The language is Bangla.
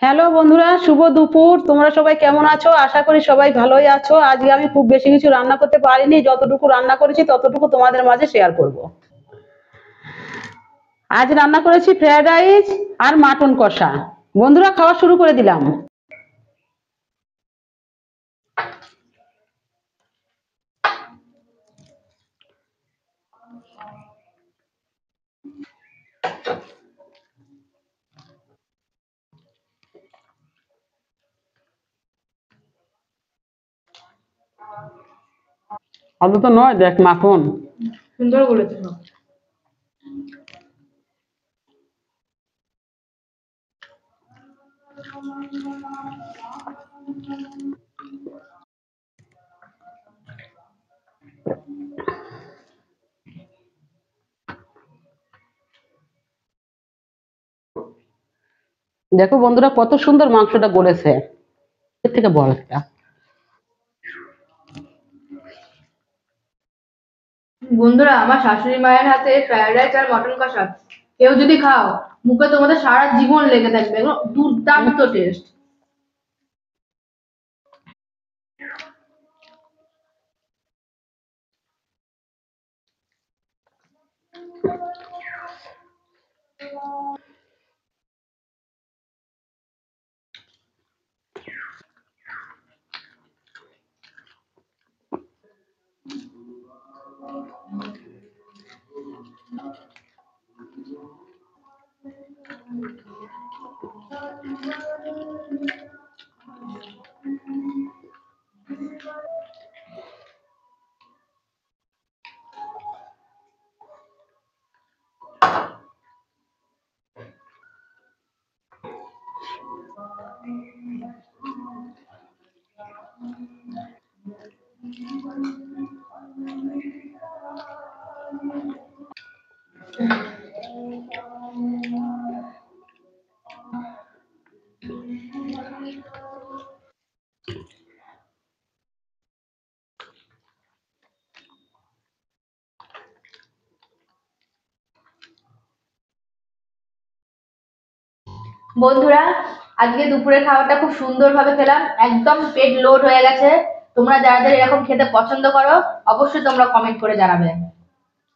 হ্যালো বন্ধুরা, শুভ দুপুর। তোমরা সবাই কেমন আছো? আশা করি সবাই ভালোই আছো। আজকে আমি খুব বেশি কিছু রান্না করতে পারিনি, যতটুকু রান্না করেছি ততটুকু তোমাদের মাঝে শেয়ার করব। আজ রান্না করেছি ফ্রাইড রাইস আর মাটন কষা। বন্ধুরা, খাওয়া শুরু করে দিলাম। আলু তো নয়, দেখ মাখন। সুন্দর বলেছো। দেখো বন্ধুরা, কত সুন্দর মাংসটা গলেছে। এর থেকে বড় একটা। বন্ধুরা, আমার শাশুড়ি মায়ের হাতে ফ্রাইড রাইস আর মটন কষা কেউ যদি খাও, মুখে তোমাদের সারা জীবন লেগে থাকবে। এগুলো দুর্দান্ত টেস্ট। বন্ধুরা, আজকে দুপুরে খাবারটা খুব সুন্দরভাবে খেলাম, একদম পেট লোড হয়ে গেছে। তোমরা যারা যারা এরকম খেতে পছন্দ করো, অবশ্যই তোমরা কমেন্ট করে জানাবে।